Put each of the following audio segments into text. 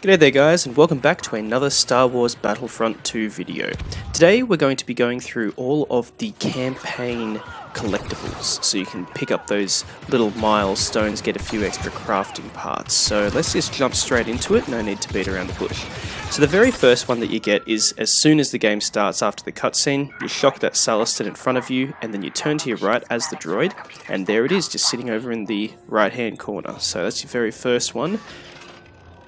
G'day there guys, and welcome back to another Star Wars Battlefront II video. Today we're going to be going through all of the campaign collectibles, so you can pick up those little milestones, get a few extra crafting parts. So let's just jump straight into it, no need to beat around the bush. So the very first one that you get is as soon as the game starts after the cutscene, you shock that Sullustan in front of you, and then you turn to your right as the droid, and there it is, just sitting over in the right hand corner. So that's your very first one.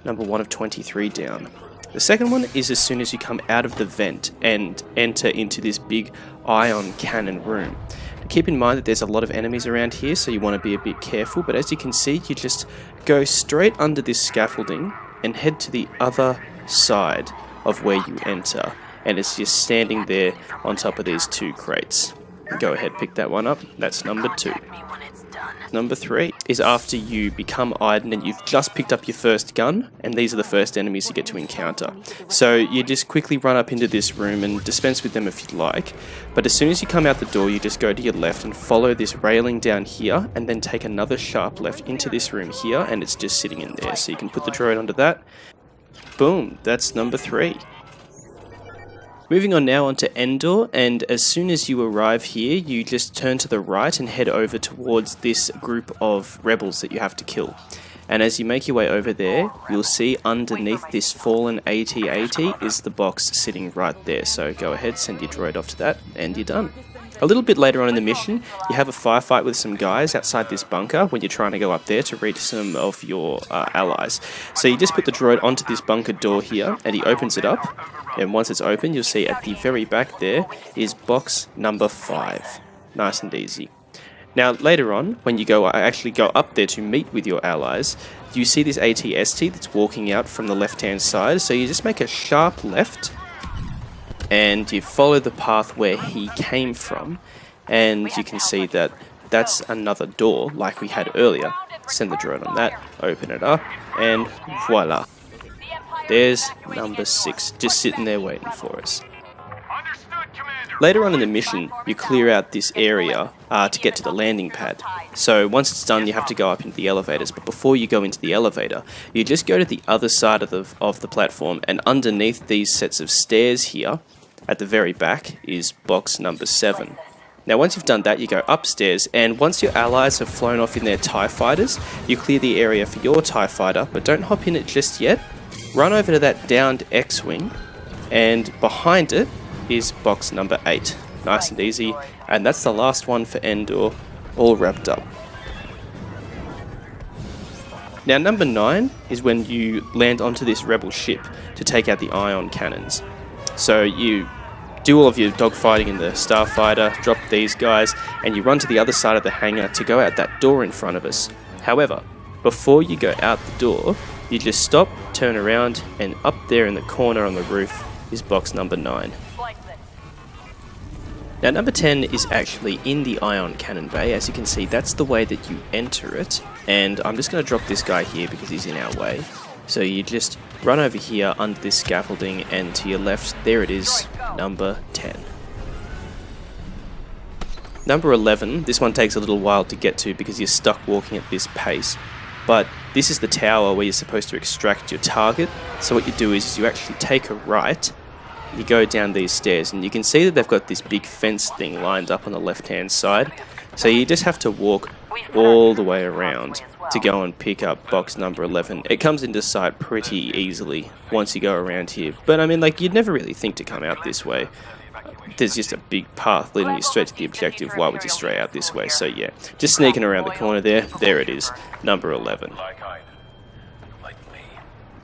Number 1 of 23 down. The second one is as soon as you come out of the vent and enter into this big ion cannon room. Now, keep in mind that there's a lot of enemies around here, so you want to be a bit careful, but as you can see, you just go straight under this scaffolding and head to the other side of where you enter, and it's just standing there on top of these two crates. Go ahead, pick that one up. That's number 2. Number 3 is after you become Iden and you've just picked up your first gun, and these are the first enemies you get to encounter. So you just quickly run up into this room and dispense with them if you'd like, but as soon as you come out the door you just go to your left and follow this railing down here, and then take another sharp left into this room here, and it's just sitting in there. So you can put the droid onto that. Boom, that's number 3. Moving on now onto Endor, and as soon as you arrive here, you just turn to the right and head over towards this group of rebels that you have to kill. And as you make your way over there, you'll see underneath this fallen AT-AT is the box sitting right there. So go ahead, send your droid off to that, and you're done. A little bit later on in the mission, you have a firefight with some guys outside this bunker when you're trying to go up there to reach some of your allies. So you just put the droid onto this bunker door here, and he opens it up. And once it's open, you'll see at the very back there is box number 5. Nice and easy. Now later on, when you actually go up there to meet with your allies, you see this AT-ST that's walking out from the left-hand side. So you just make a sharp left, and you follow the path where he came from, and you can see that that's another door like we had earlier. Send the drone on that, open it up, and voila. There's number 6, just sitting there waiting for us. Later on in the mission, you clear out this area to get to the landing pad. So once it's done, you have to go up into the elevators, but before you go into the elevator, you just go to the other side of the platform, and underneath these sets of stairs here, at the very back, is box number 7. Now once you've done that, you go upstairs, and once your allies have flown off in their TIE fighters, you clear the area for your TIE fighter, but don't hop in it just yet. Run over to that downed X-Wing, and behind it is box number 8. Nice and easy, and that's the last one for Endor, all wrapped up. Now number 9 is when you land onto this rebel ship to take out the ion cannons. So you do all of your dogfighting in the starfighter, drop these guys, and you run to the other side of the hangar to go out that door in front of us. However, before you go out the door, you just stop, turn around, and up there in the corner on the roof is box number 9. Now number 10 is actually in the ion cannon bay. As you can see, that's the way that you enter it, and I'm just going to drop this guy here because he's in our way. So you just run over here under this scaffolding, and to your left, there it is, number 10. Number 11, this one takes a little while to get to because you're stuck walking at this pace. But this is the tower where you're supposed to extract your target. So what you do is you actually take a right, you go down these stairs, and you can see that they've got this big fence thing lined up on the left-hand side. So you just have to walk all the way around to go and pick up box number 11. It comes into sight pretty easily once you go around here. But I mean, like, you'd never really think to come out this way. There's just a big path leading you straight to the objective. Why would you stray out this way? So yeah, just sneaking around the corner there. There it is, number 11.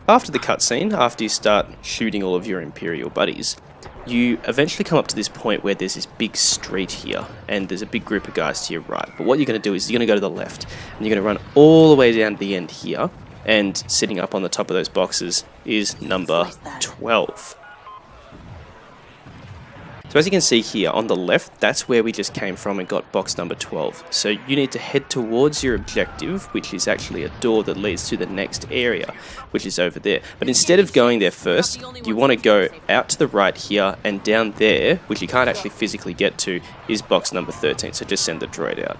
After the cutscene, after you start shooting all of your Imperial buddies, you eventually come up to this point where there's this big street here, and there's a big group of guys to your right. But what you're going to do is you're going to go to the left, and you're going to run all the way down to the end here, and sitting up on the top of those boxes is number 12. So as you can see here on the left, that's where we just came from and got box number 12. So you need to head towards your objective, which is actually a door that leads to the next area, which is over there. But instead of going there first, you want to go out to the right here, and down there, which you can't actually physically get to, is box number 13. So just send the droid out.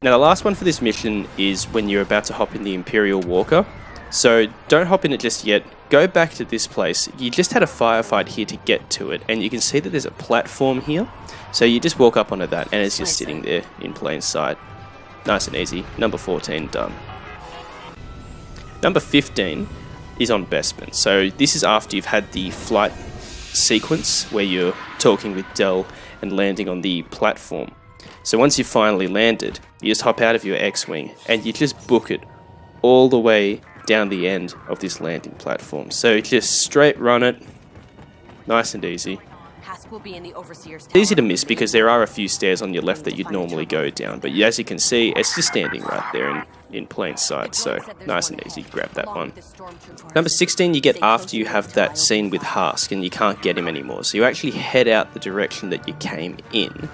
Now the last one for this mission is when you're about to hop in the Imperial Walker. So don't hop in it just yet. Go back to this place. You just had a firefight here to get to it, and you can see that there's a platform here. So you just walk up onto that, and it's just sitting there in plain sight. Nice and easy. Number 14 done. Number 15 is on Bespin. So this is after you've had the flight sequence where you're talking with Del and landing on the platform. So once you've finally landed, you just hop out of your X-Wing and you just book it all the way down the end of this landing platform. So just straight run it, nice and easy. Easy to miss because there are a few stairs on your left that you'd normally go down, but as you can see, it's just standing right there in plain sight, so nice and easy, grab that one. Number 16 you get after you have that scene with Hask and you can't get him anymore, so you actually head out the direction that you came in,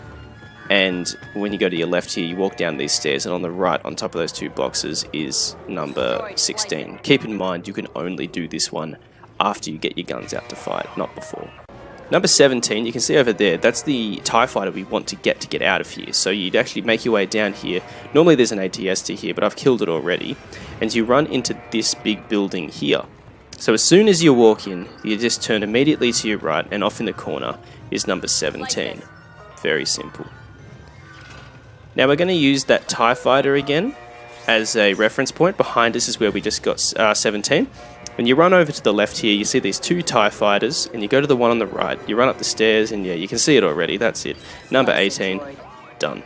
and when you go to your left here, you walk down these stairs, and on the right, on top of those two boxes, is number 16. Keep in mind, you can only do this one after you get your guns out to fight, not before. Number 17, you can see over there, that's the TIE fighter we want to get out of here. So you'd actually make your way down here. Normally there's an ATST here, but I've killed it already. And you run into this big building here. So as soon as you walk in, you just turn immediately to your right, and off in the corner is number 17. Very simple. Now we're going to use that TIE fighter again as a reference point. Behind us is where we just got 17. When you run over to the left here, you see these two TIE fighters, and you go to the one on the right. You run up the stairs, and yeah, you can see it already. That's it. Number 18, done.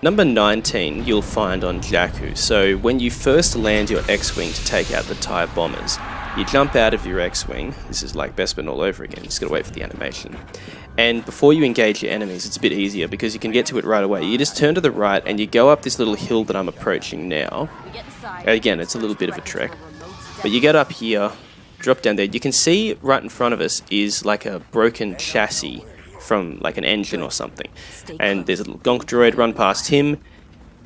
Number 19, you'll find on Jakku. So when you first land your X-Wing to take out the TIE bombers, you jump out of your X-Wing. This is like Bespin all over again. Just gotta wait for the animation. And before you engage your enemies, it's a bit easier because you can get to it right away. You just turn to the right and you go up this little hill that I'm approaching now. Again, it's a little bit of a trek. But you get up here, drop down there. You can see right in front of us is like a broken chassis from like an engine or something. And there's a little gonk droid, run past him.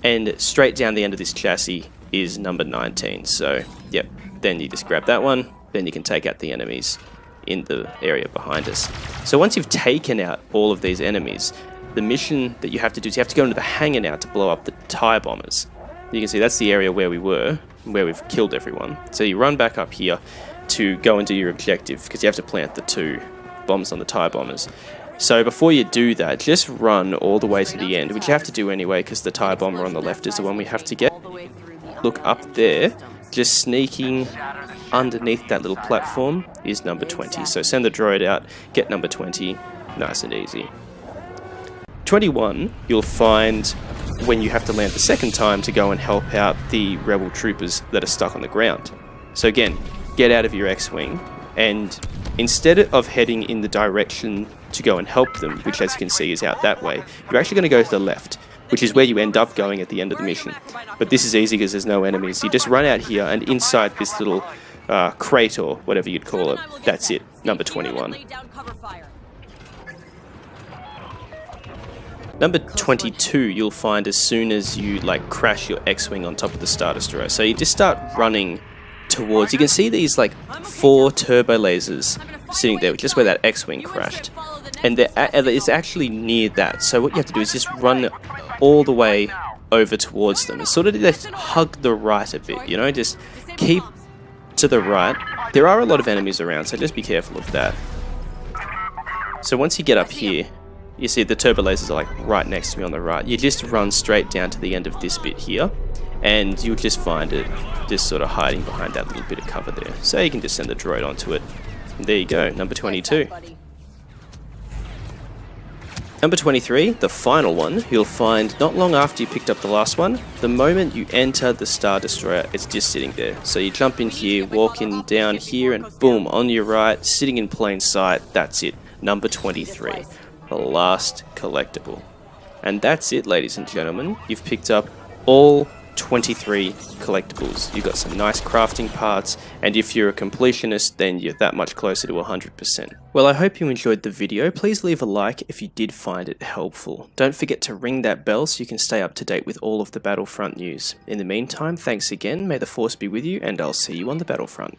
And straight down the end of this chassis is number 19. So, yep, then you just grab that one. Then you can take out the enemies in the area behind us. So once you've taken out all of these enemies, the mission that you have to do is you have to go into the hangar now to blow up the TIE bombers. You can see that's the area where we were, where we've killed everyone. So you run back up here to go and do your objective, because you have to plant the 2 bombs on the TIE bombers. So before you do that, just run all the way to the end, which you have to do anyway, because the TIE bomber on the left is the one we have to get. Look up there, just sneaking underneath that little platform is number 20. So send the droid out, get number 20, nice and easy. 21, you'll find when you have to land the second time to go and help out the rebel troopers that are stuck on the ground. So again, get out of your X-Wing, and instead of heading in the direction to go and help them, which as you can see is out that way, you're actually going to go to the left, which is where you end up going at the end of the mission. But this is easy because there's no enemies. You just run out here, and inside this little crate or whatever you'd call it, that's it, number 21. Number 22 you'll find as soon as you like crash your X-Wing on top of the Star Destroyer. So you just start running towards, you can see these like 4 turbo lasers sitting there, just where that X-Wing crashed. And it's actually near that, so what you have to do is just run all the way over towards them. And sort of just hug the right a bit, you know, just keep to the right. There are a lot of enemies around, so just be careful of that. So once you get up here, you see the turbo lasers are like right next to me on the right. You just run straight down to the end of this bit here, and you'll just find it just sort of hiding behind that little bit of cover there. So you can just send the droid onto it. And there you go, number 22. Number 23, the final one, you'll find not long after you picked up the last one. The moment you enter the Star Destroyer, it's just sitting there. So you jump in here, walk in down here, and boom, on your right, sitting in plain sight, that's it, number 23. The last collectible. And that's it, ladies and gentlemen. You've picked up all 23 collectibles. You've got some nice crafting parts, and if you're a completionist, then you're that much closer to 100%. Well, I hope you enjoyed the video. Please leave a like if you did find it helpful. Don't forget to ring that bell so you can stay up to date with all of the Battlefront news. In the meantime, thanks again, may the Force be with you, and I'll see you on the Battlefront.